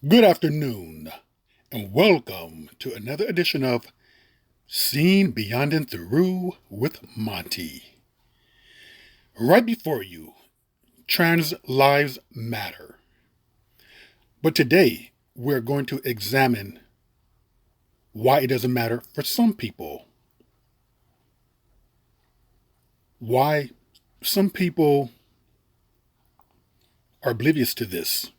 Good afternoon, and welcome to another edition of Seen Beyond and Through with Monty. Right before you, trans lives matter. But today, we're going to examine why it doesn't matter for some people. Why some people are oblivious to this.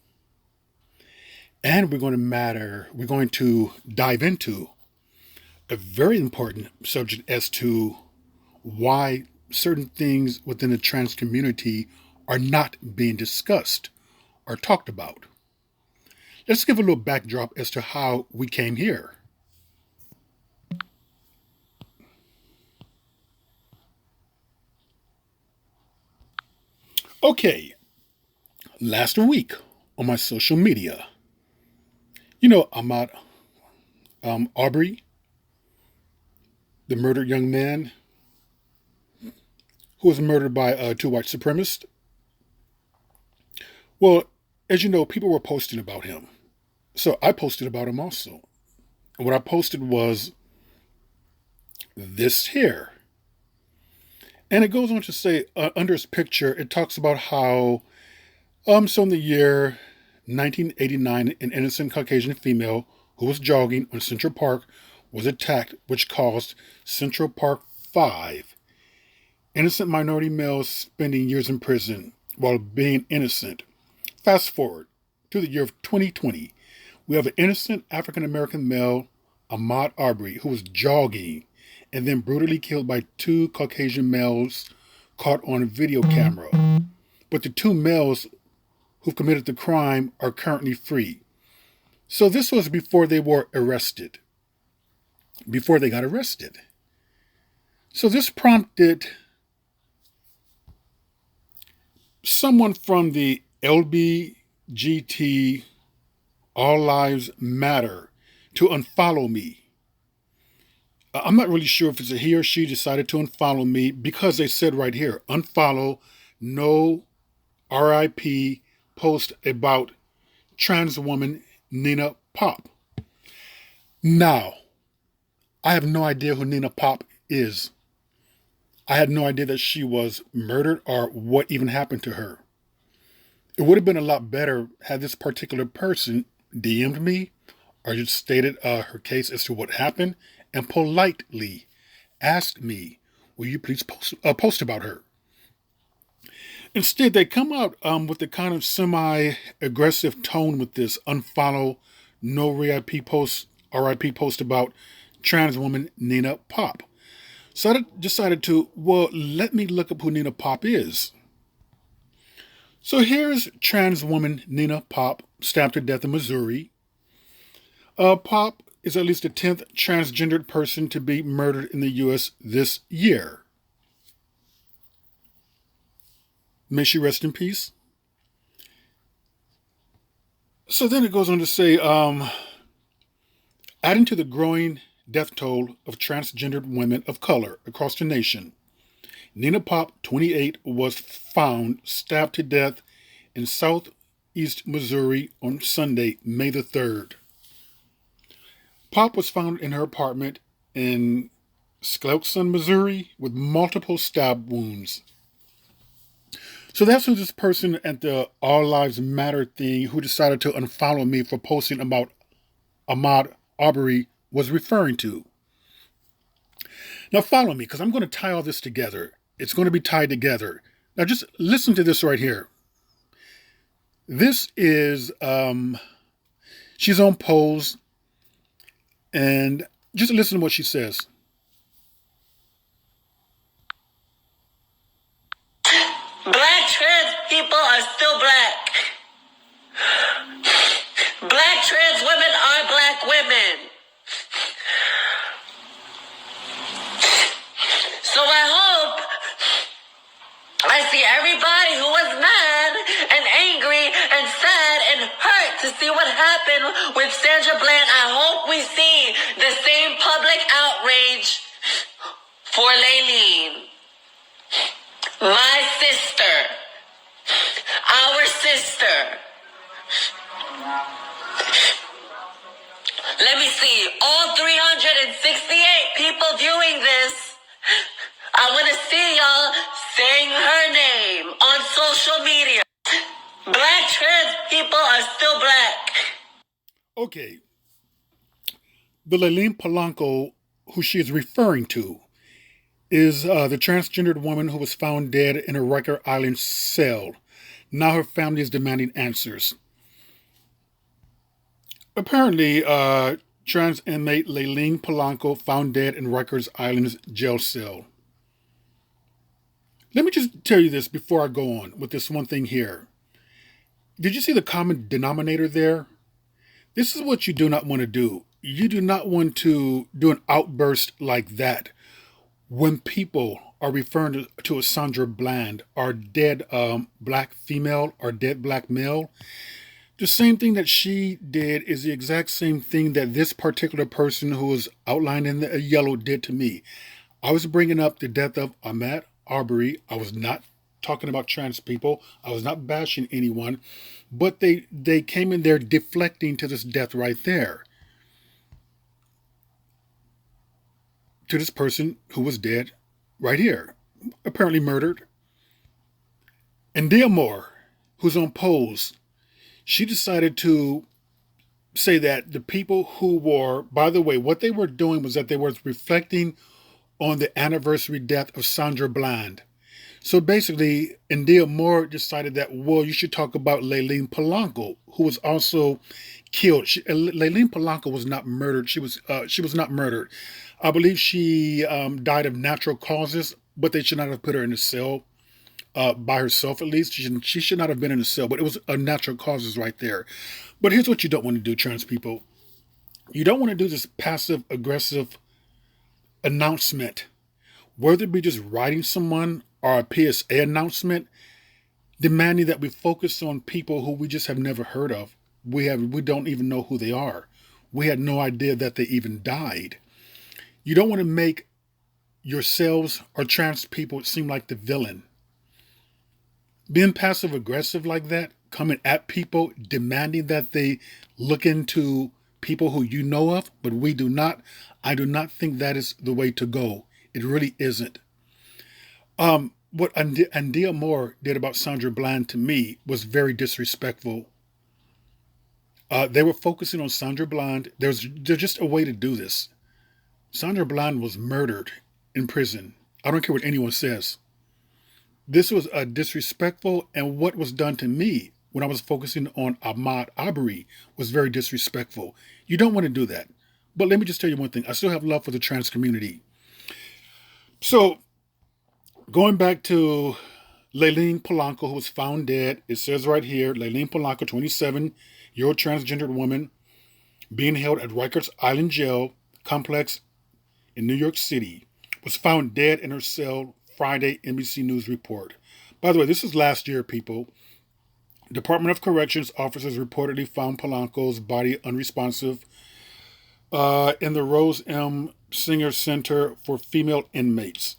And we're going to dive into a very important subject as to why certain things within the trans community are not being discussed or talked about. Let's give a little backdrop as to how we came here. Okay, last week on my social media, Ahmad Aubrey, the murdered young man who was murdered by two white supremacists. Well, as you know, people were posting about him. So I posted about him also. And what I posted was this here. And it goes on to say, under his picture, it talks about how, so in the year 1989, an innocent Caucasian female who was jogging on Central Park was attacked, which caused Central Park 5 innocent minority males spending years in prison while being innocent. Fast forward to the year of 2020, we have an innocent African American male, Ahmaud Arbery, who was jogging and then brutally killed by two Caucasian males caught on video camera. But the two males who committed the crime are currently free. So this was before they were arrested, before they got arrested. So this prompted someone from the LBGT All Lives Matter to unfollow me. I'm not really sure if it's a he or she decided to unfollow me because they said right here, unfollow, no RIP post about trans woman Nina Pop. Now, I have no idea who Nina Pop is. I had no idea that she was murdered or what even happened to her. It would have been a lot better had this particular person DM'd me or just stated her case as to what happened and politely asked me, will you please post about her? Instead, they come out with the kind of semi-aggressive tone with this unfollow, no RIP post about trans woman Nina Pop. So I decided to, let me look up who Nina Pop is. So here's trans woman Nina Pop, stabbed to death in Missouri. Pop is at least the 10th transgendered person to be murdered in the U.S. this year. May she rest in peace. So then it goes on to say, adding to the growing death toll of transgendered women of color across the nation, Nina Pop, 28, was found stabbed to death in southeast Missouri on Sunday, May the 3rd. Pop was found in her apartment in Sklouson, Missouri, with multiple stab wounds. So that's who this person at the All Lives Matter thing who decided to unfollow me for posting about Ahmaud Arbery was referring to. Now follow me, because I'm going to tie all this together. It's going to be tied together. Now just listen to this right here. This is, she's on Pose, and just listen to what she says. Black trans people are still black. Black trans women are black women. So I hope I see everybody who was mad and angry and sad and hurt to see what happened with Sandra Bland. I hope we see the same public outrage for Laylene. My sister. Our sister. Let me see. All 368 people viewing this. I want to see y'all saying her name on social media. Black trans people are still black. Okay, the Laline Polanco, who she is referring to, is the transgendered woman who was found dead in a Riker Island cell. Now her family is demanding answers. Apparently, trans inmate Laline Polanco found dead in Rikers Island's jail cell. Let me just tell you this before I go on with this one thing here. Did you see the common denominator there? This is what you do not want to do. You do not want to do an outburst like that when people are referring to a Sandra Bland or dead black female or dead black male. The same thing that she did is the exact same thing that this particular person who was outlined in the yellow did to me. I was bringing up the death of Ahmaud Arbery. I was not talking about trans people. I was not bashing anyone, but they came in there deflecting to this death right there. To this person who was dead right here, apparently murdered. And Dia Moore, who's on Pose, she decided to say that the people who were, by the way, what they were doing was that they were reflecting on the anniversary death of Sandra Bland. So basically, India Moore decided that, well, you should talk about Laline Polanco, who was also killed. Laline Polanco was not murdered. She was not murdered. I believe she died of natural causes, but they should not have put her in a cell by herself. At least she should not have been in a cell. But it was natural causes right there. But here's what you don't want to do, trans people. You don't want to do this passive aggressive announcement, whether it be just writing someone or a PSA announcement, demanding that we focus on people who we just have never heard of. We don't even know who they are. We had no idea that they even died. You don't want to make yourselves or trans people seem like the villain. Being passive aggressive like that, coming at people, demanding that they look into people who you know of, but we do not. I do not think that is the way to go. It really isn't. What Andia Moore did about Sandra Bland to me was very disrespectful. They were focusing on Sandra Bland. There's just a way to do this. Sandra Bland was murdered in prison. I don't care what anyone says. This was disrespectful, and what was done to me when I was focusing on Ahmaud Arbery was very disrespectful. You don't want to do that. But let me just tell you one thing. I still have love for the trans community. So, going back to Laline Polanco, who was found dead, it says right here, Laline Polanco, 27-year-old transgendered woman, being held at Rikers Island Jail Complex in New York City, was found dead in her cell, Friday, NBC News report. By the way, this is last year, people. Department of Corrections officers reportedly found Polanco's body unresponsive in the Rose M. Singer Center for female inmates.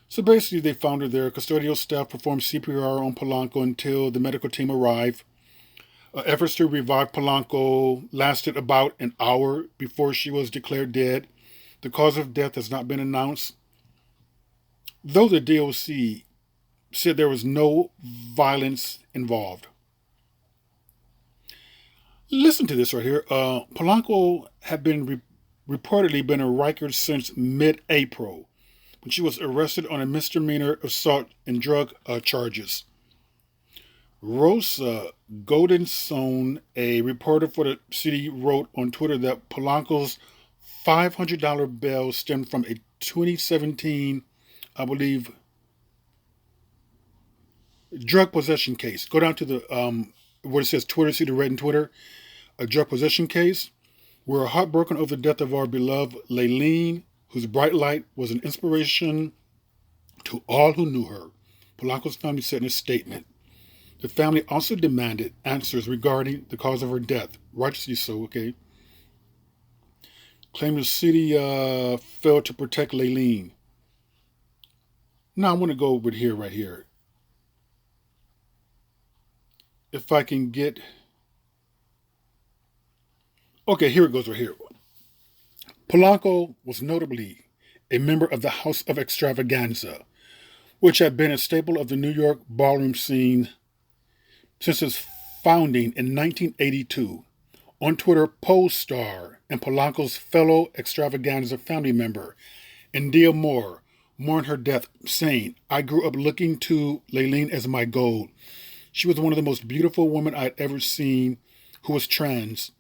So basically, they found her there. Custodial staff performed CPR on Polanco until the medical team arrived. Efforts to revive Polanco lasted about an hour before she was declared dead. The cause of death has not been announced. Though the DOC said there was no violence involved. Listen to this right here. Polanco had been reportedly been in Rikers since mid-April, when she was arrested on a misdemeanor assault and drug charges. Rosa Goldenson, a reporter for the city, wrote on Twitter that Polanco's $500 bail stemmed from a 2017, I believe, drug possession case. Go down to the where it says Twitter, see the red in Twitter, a drug possession case. We're heartbroken over the death of our beloved Laline, whose bright light was an inspiration to all who knew her, Polanco's family said in a statement. The family also demanded answers regarding the cause of her death, righteously so, okay? Claimed the city failed to protect Laline. Now I want to go over here, right here. If I can get Okay, here it goes right here. Polanco was notably a member of the House of Extravaganza, which had been a staple of the New York ballroom scene since its founding in 1982. On Twitter, Pose star and Polanco's fellow Extravaganza family member, India Moore, mourned her death, saying, "I grew up looking to Laylene as my goal. She was one of the most beautiful women I'd ever seen who was trans.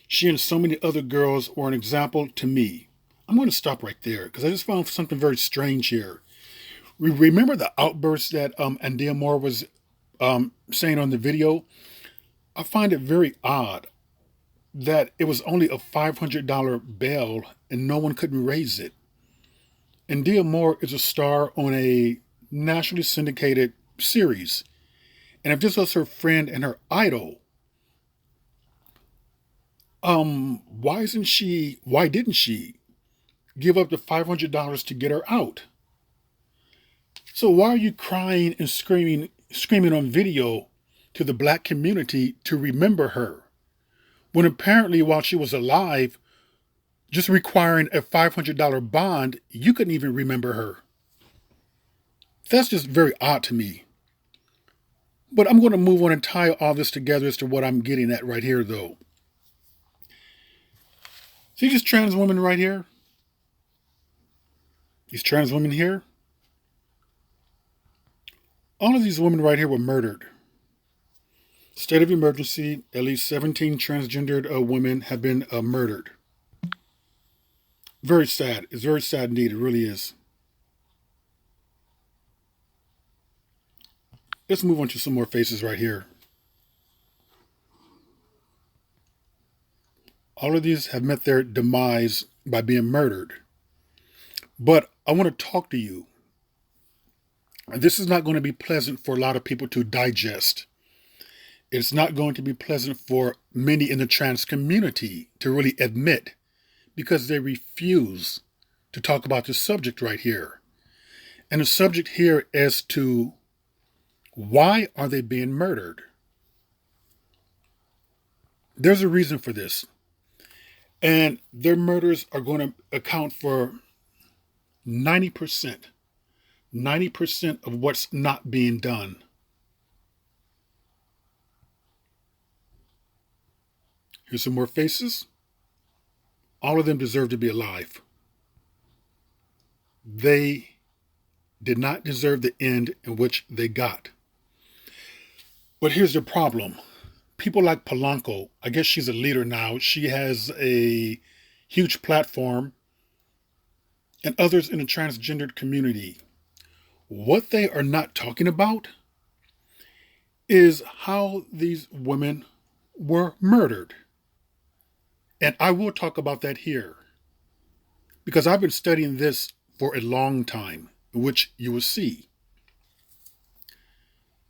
She and so many other girls were an example to me." I'm going to stop right there because I just found something very strange here. Remember the outburst that India Moore was saying on the video? I find it very odd that it was only a $500 bail and no one couldn't raise it. And Dia Moore is a star on a nationally syndicated series. And if this was her friend and her idol, why didn't she give up the $500 to get her out? So why are you crying and screaming on video to the black community to remember her? When apparently while she was alive, just requiring a $500 bond, you couldn't even remember her. That's just very odd to me. But I'm going to move on and tie all this together as to what I'm getting at right here, though. See these trans women right here? These trans women here? All of these women right here were murdered. State of emergency, at least 17 transgendered women have been murdered. Very sad. It's very sad indeed. It really is. Let's move on to some more faces right here. All of these have met their demise by being murdered. But I want to talk to you. This is not going to be pleasant for a lot of people to digest. It's not going to be pleasant for many in the trans community to really admit because they refuse to talk about this subject right here. And the subject here is to why are they being murdered? There's a reason for this. And their murders are going to account for 90%. 90% of what's not being done. Here's some more faces. All of them deserve to be alive. They did not deserve the end in which they got. But here's the problem. People like Polanco, I guess she's a leader now. She has a huge platform. And others in the transgendered community. What they are not talking about is how these women were murdered. And I will talk about that here. Because I've been studying this for a long time, which you will see.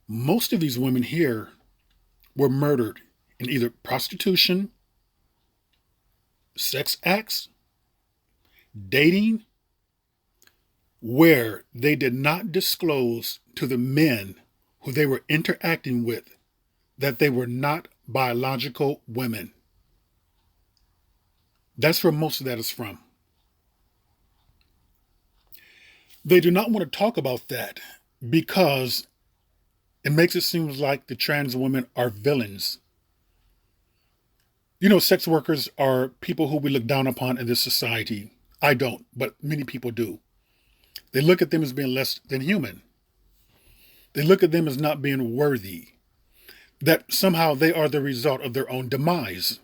Most of these women here were murdered in either prostitution, sex acts, dating, where they did not disclose to the men who they were interacting with that they were not biological women. That's where most of that is from. They do not want to talk about that because it makes it seem like the trans women are villains. You know, sex workers are people who we look down upon in this society. I don't, but many people do. They look at them as being less than human. They look at them as not being worthy. That somehow they are the result of their own demise.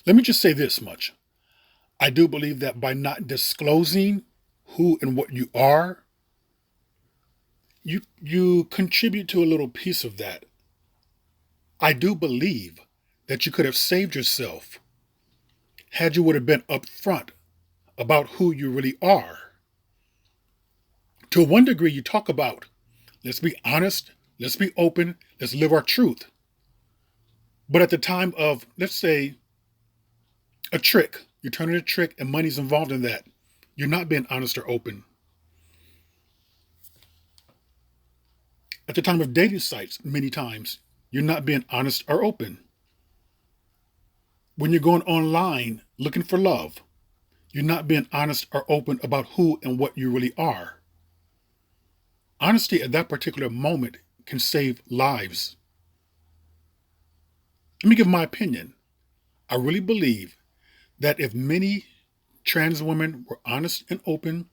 Let me just say this much. I do believe that by not disclosing who and what you are, you contribute to a little piece of that. I do believe that you could have saved yourself had you would have been upfront about who you really are. To one degree, you talk about, let's be honest, let's be open, let's live our truth. But at the time of, let's say, a trick, you're turning a trick and money's involved in that, you're not being honest or open. At the time of dating sites, many times, you're not being honest or open. When you're going online looking for love, you're not being honest or open about who and what you really are. Honesty at that particular moment can save lives. Let me give my opinion. I really believe that if many trans women were honest and open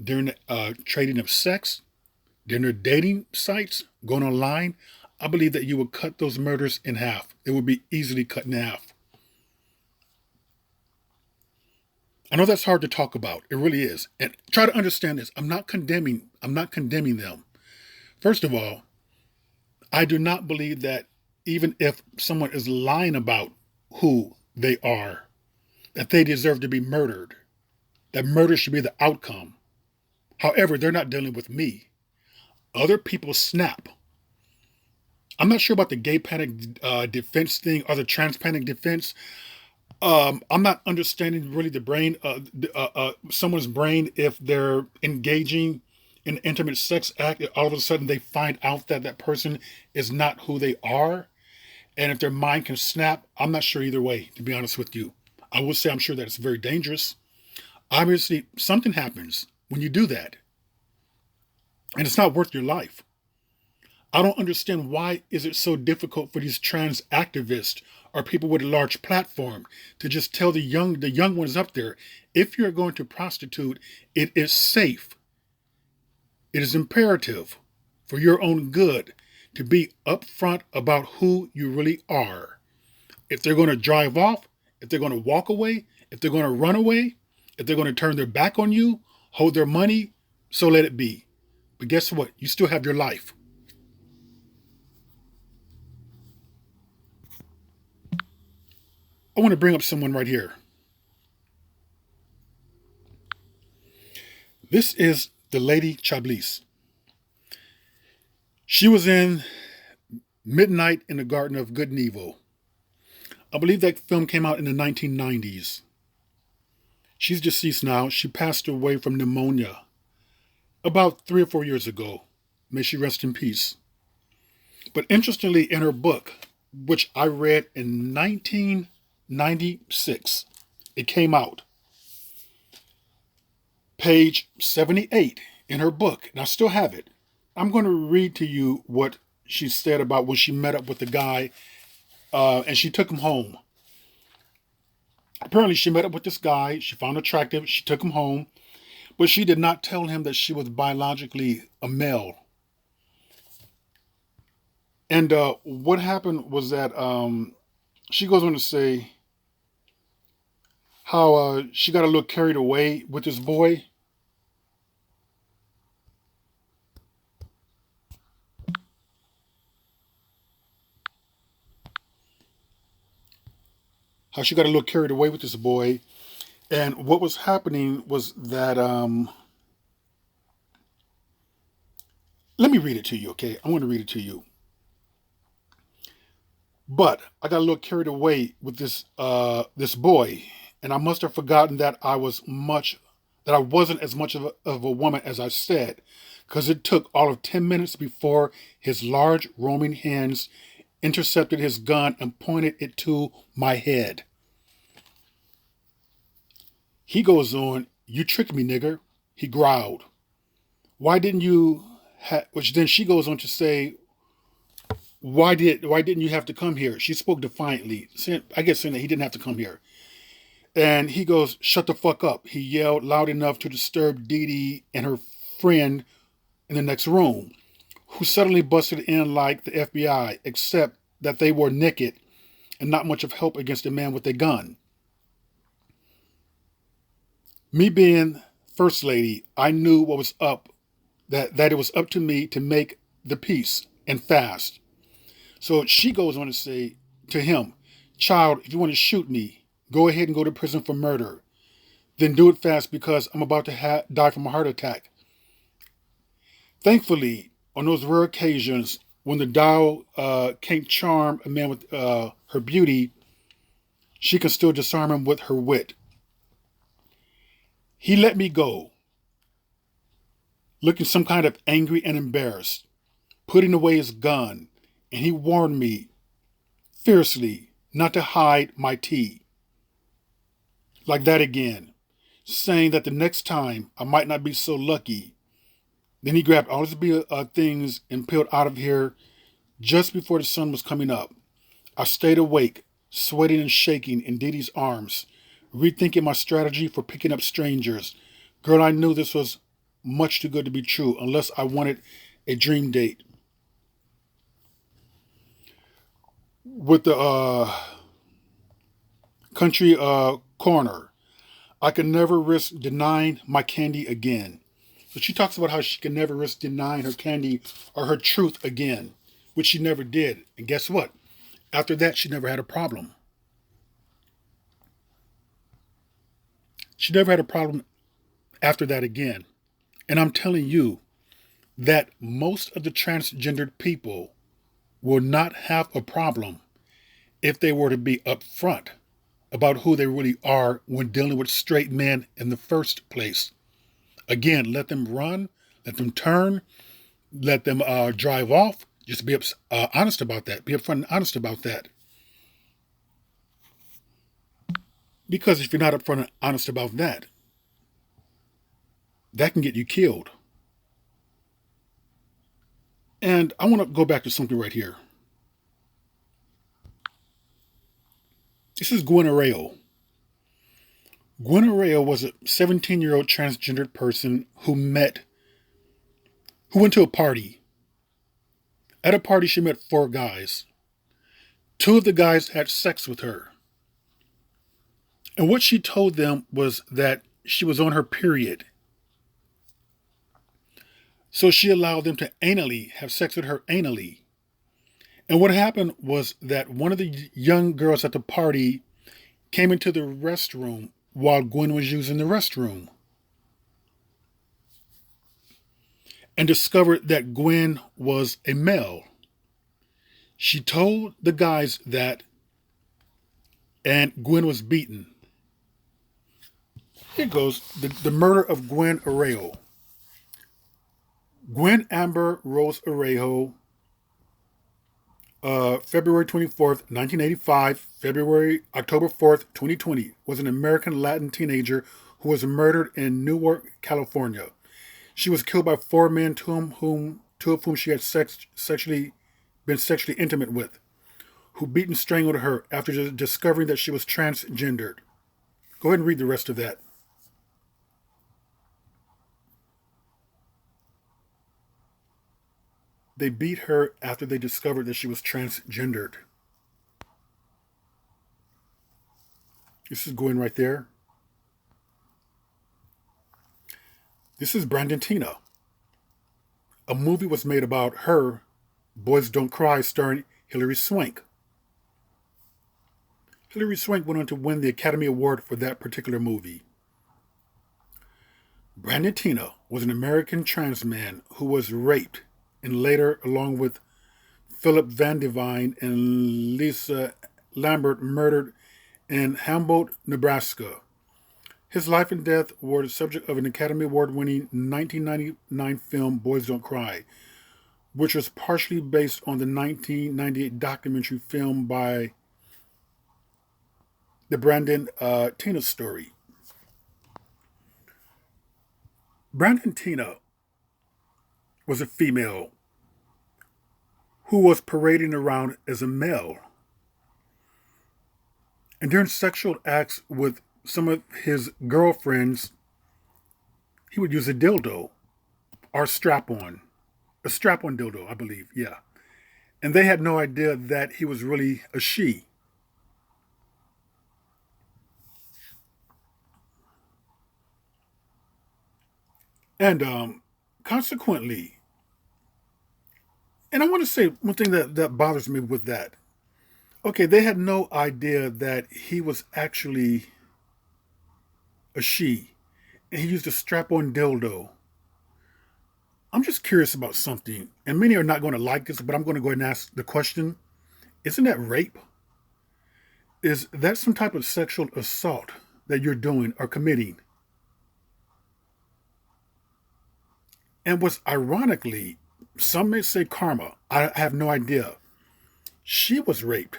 during the trading of sex, during their dating sites, going online, I believe that you would cut those murders in half. It would be easily cut in half. I know that's hard to talk about. It really is. And try to understand this. I'm not condemning them. First of all, I do not believe that even if someone is lying about who they are, that they deserve to be murdered. That murder should be the outcome. However, they're not dealing with me. Other people snap. I'm not sure about the gay panic defense thing or the trans panic defense. I'm not understanding really the brain, someone's brain if they're engaging in an intimate sex act. All of a sudden, they find out that that person is not who they are, and if their mind can snap. I'm not sure either way. To be honest with you, I would say I'm sure that it's very dangerous. Obviously, something happens when you do that, and it's not worth your life. I don't understand why is it so difficult for these trans activists or people with a large platform to just tell the young ones up there, if you're going to prostitute, it is safe. It is imperative for your own good to be upfront about who you really are. If they're going to drive off, if they're going to walk away, if they're going to run away, if they're going to turn their back on you, hold their money, so let it be. But guess what? You still have your life. I want to bring up someone right here. This is the Lady Chablis. She was in Midnight in the Garden of Good and Evil. I believe that film came out in the 1990s. She's deceased now. She passed away from pneumonia about 3 or 4 years ago. May she rest in peace. But interestingly, in her book, which I read in 1996, it came out. Page 78 in her book, and I still have it. I'm going to read to you what she said about when she met up with the guy and she took him home. Apparently, she met up with this guy. She found him attractive. She took him home, but she did not tell him that she was biologically a male. And what happened was that she goes on to say how she got a little carried away with this boy. How she got a little carried away with this boy. And what was happening was that, let me read it to you, okay? I want to read it to you. But I got a little carried away with this boy, and I must have forgotten that I wasn't as much of a woman as I said, because it took all of 10 minutes before his large roaming hands intercepted his gun and pointed it to my head. He goes on, "You tricked me, nigger," he growled. "Why didn't you which then she goes on to say, why didn't you have to come here?" She spoke defiantly, saying that he didn't have to come here. And he goes, "Shut the fuck up," he yelled loud enough to disturb Dee Dee and her friend in the next room, who suddenly busted in like the FBI, except that they were naked and not much of help against a man with a gun. Me being First Lady, I knew what was up, that it was up to me to make the peace, and fast. So she goes on to say to him, "Child, if you want to shoot me, go ahead and go to prison for murder. Then do it fast because I'm about to die from a heart attack." Thankfully, on those rare occasions when the dial can't charm a man with her beauty, she can still disarm him with her wit. He let me go, looking some kind of angry and embarrassed, putting away his gun, and he warned me fiercely not to hide my tea. Like that again, saying that the next time I might not be so lucky. Then he grabbed all his things and peeled out of here just before the sun was coming up. I stayed awake, sweating and shaking in Dee Dee's arms, rethinking my strategy for picking up strangers. Girl, I knew this was much too good to be true unless I wanted a dream date. With the country corner, I could never risk denying my candy again. So she talks about how she can never risk denying her candy or her truth again, which she never did. And guess what? After that, she never had a problem. She never had a problem after that again. And I'm telling you that most of the transgendered people will not have a problem if they were to be upfront about who they really are when dealing with straight men in the first place. Again, let them run, let them turn, let them drive off. Just be honest about that. Be upfront and honest about that. Because if you're not upfront and honest about that, that can get you killed. And I want to go back to something right here. This is Gwen Arreo. Gwen Arreo was a 17-year-old transgendered person who went to a party. At a party, she met 4 guys. 2 of the guys had sex with her. And what she told them was that she was on her period. So she allowed them to have sex with her anally. And what happened was that one of the young girls at the party came into the restroom while Gwen was using the restroom and discovered that Gwen was a male. She told the guys that, and Gwen was beaten. Here goes the murder of Gwen Arreo. Gwen Amber Rose Arreo, February 24th, 1985, October 4th, 2020, was an American Latin teenager who was murdered in Newark, California. She was killed by 4 men, 2 of whom she had been sexually intimate with, who beat and strangled her after discovering that she was transgendered. Go ahead and read the rest of that. They beat her after they discovered that she was transgendered. This is Gwen right there. This is Brandon Tina. A movie was made about her, Boys Don't Cry, starring Hilary Swank. Hilary Swank went on to win the Academy Award for that particular movie. Brandon Tina was an American trans man who was raped and later, along with Philip Van Devine and Lisa Lambert, murdered in Humboldt, Nebraska. His life and death were the subject of an Academy Award-winning 1999 film Boys Don't Cry, which was partially based on the 1998 documentary film by the Brandon Tina story. Brandon Tina was a female who was parading around as a male. And during sexual acts with some of his girlfriends, he would use a dildo or a strap-on dildo, I believe, yeah. And they had no idea that he was really a she. And consequently, and I want to say one thing that bothers me with that. Okay, they had no idea that he was actually a she, and he used a strap-on dildo. I'm just curious about something, and many are not going to like this, but I'm going to go ahead and ask the question. Isn't that rape? Is that some type of sexual assault that you're doing or committing? And what's ironically, some may say karma. I have no idea. She was raped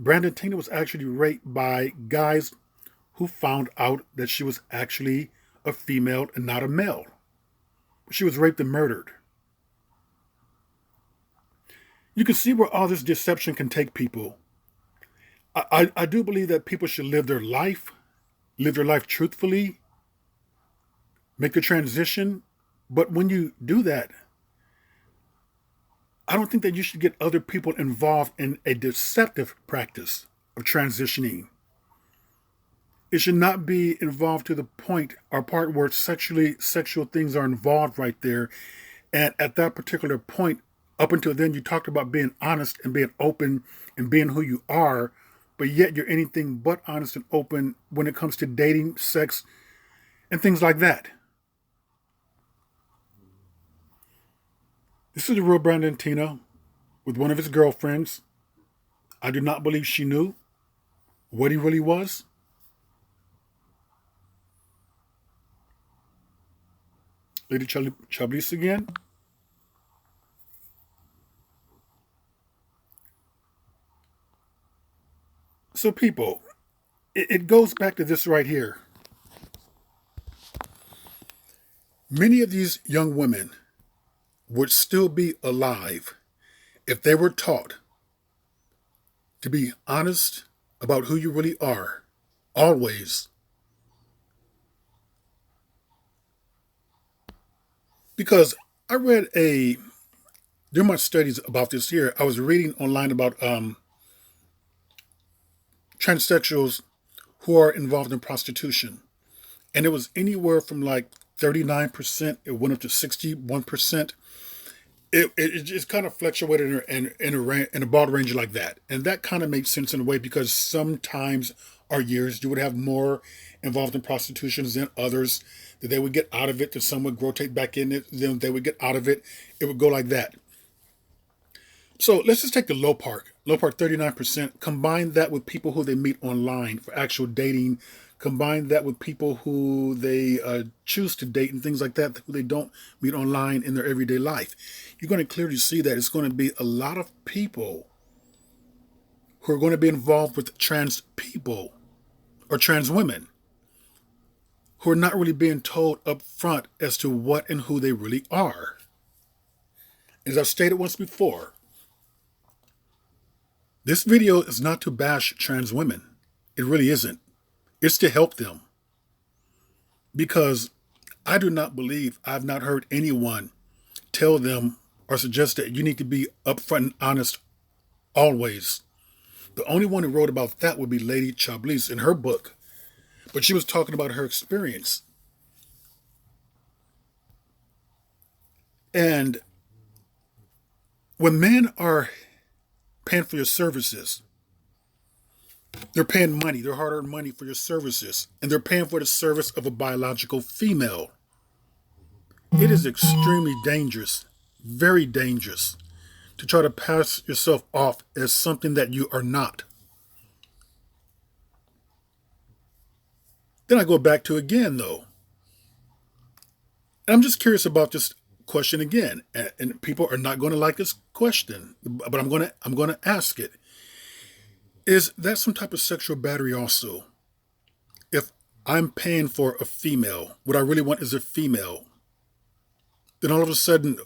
Brandon Tina was actually raped by guys who found out that she was actually a female and not a male. She was raped and murdered. You can see where all this deception can take people. I do believe that people should live their life truthfully, make the transition. But when you do that, I don't think that you should get other people involved in a deceptive practice of transitioning. It should not be involved to the point or part where sexual things are involved right there. And at that particular point, up until then, you talked about being honest and being open and being who you are, but yet you're anything but honest and open when it comes to dating, sex, and things like that. This is the real Brandon Tina with one of his girlfriends. I do not believe she knew what he really was. Lady Chablis again. So people, it goes back to this right here. Many of these young women would still be alive if they were taught to be honest about who you really are, always. Because I read during my studies about this here, I was reading online about transsexuals who are involved in prostitution. And it was anywhere from like 39%, it went up to 61%. It just kind of fluctuated in a broad range like that. And that kind of makes sense in a way because sometimes or years you would have more involved in prostitution than others, that they would get out of it, that some would rotate back in it, then they would get out of it. It would go like that. So let's just take the low part 39%, combine that with people who they meet online for actual dating, combine that with people who they choose to date and things like that, who they don't meet online in their everyday life. You're going to clearly see that it's going to be a lot of people who are going to be involved with trans people or trans women who are not really being told up front as to what and who they really are. As I've stated once before, this video is not to bash trans women. It really isn't. It's to help them. Because I do not believe, I've not heard anyone tell them or suggest that you need to be upfront and honest always. The only one who wrote about that would be Lady Chablis in her book. But she was talking about her experience. And when men are paying for your services, they're paying money, their hard-earned money for your services, and they're paying for the service of a biological female. It is extremely dangerous, very dangerous, to try to pass yourself off as something that you are not. Then I go back to again, though. And I'm just curious about this question again, and people are not going to like this question, but I'm going to ask it. Is that some type of sexual battery also? If I'm paying for a female, what I really want is a female, then all of a sudden,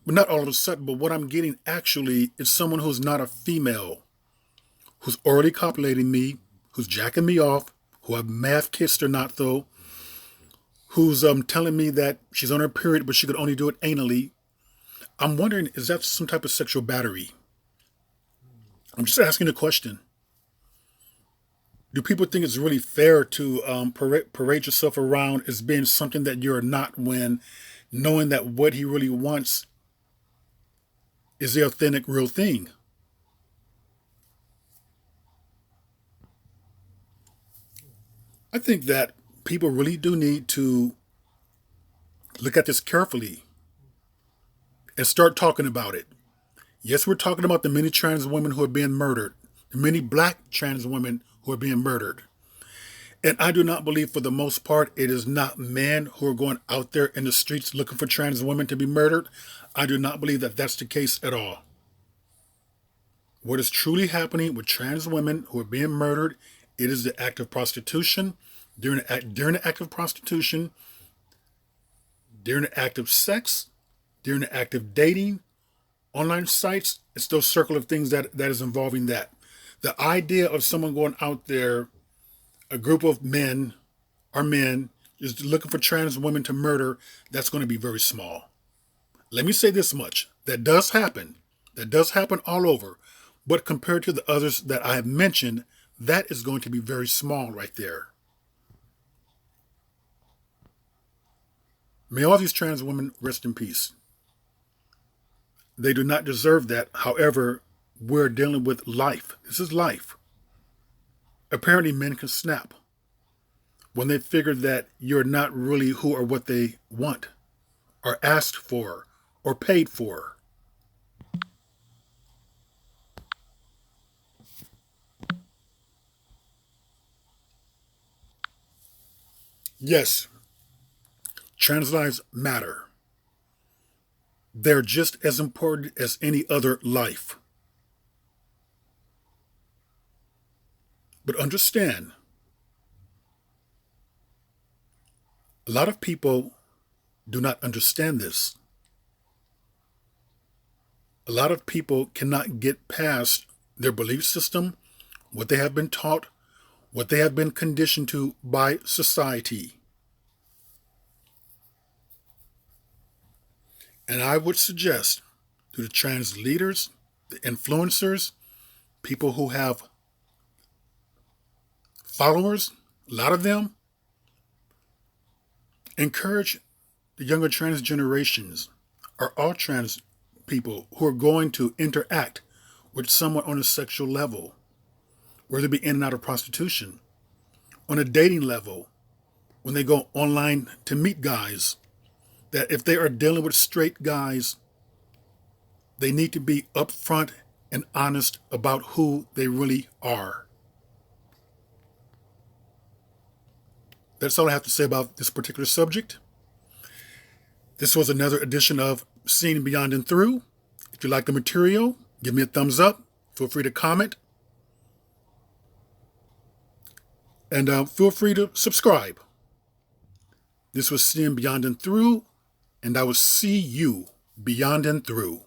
but not all of a sudden, but what I'm getting actually is someone who's not a female, who's already copulating me, who's jacking me off, who I may have kissed or not though, who's telling me that she's on her period, but she could only do it anally. I'm wondering, is that some type of sexual battery? I'm just asking a question. Do people think it's really fair to parade yourself around as being something that you're not, when knowing that what he really wants is the authentic, real thing? I think that people really do need to look at this carefully and start talking about it. Yes, we're talking about the many trans women who are being murdered, the many black trans women who are being murdered. And I do not believe, for the most part, it is not men who are going out there in the streets looking for trans women to be murdered. I do not believe that that's the case at all. What is truly happening with trans women who are being murdered, it is the act of prostitution. During the act of prostitution, during the act of sex, during the act of dating, online sites, it's those circle of things that is involving that. The idea of someone going out there, a group of men or men, just looking for trans women to murder, that's going to be very small. Let me say this much. That does happen. That does happen all over. But compared to the others that I have mentioned, that is going to be very small right there. May all these trans women rest in peace. They do not deserve that. However, we're dealing with life. This is life. Apparently, men can snap when they figure that you're not really who or what they want, or asked for, or paid for. Yes, trans lives matter. They're just as important as any other life. But understand, a lot of people do not understand this. A lot of people cannot get past their belief system, what they have been taught, what they have been conditioned to by society. And I would suggest to the trans leaders, the influencers, people who have followers, a lot of them, encourage the younger trans generations or all trans people who are going to interact with someone on a sexual level, whether it be in and out of prostitution, on a dating level, when they go online to meet guys, that if they are dealing with straight guys, they need to be upfront and honest about who they really are. That's all I have to say about this particular subject. This was another edition of Seen Beyond and Through. If you like the material, give me a thumbs up. Feel free to comment. And feel free to subscribe. This was Seen Beyond and Through, and I will see you beyond and through.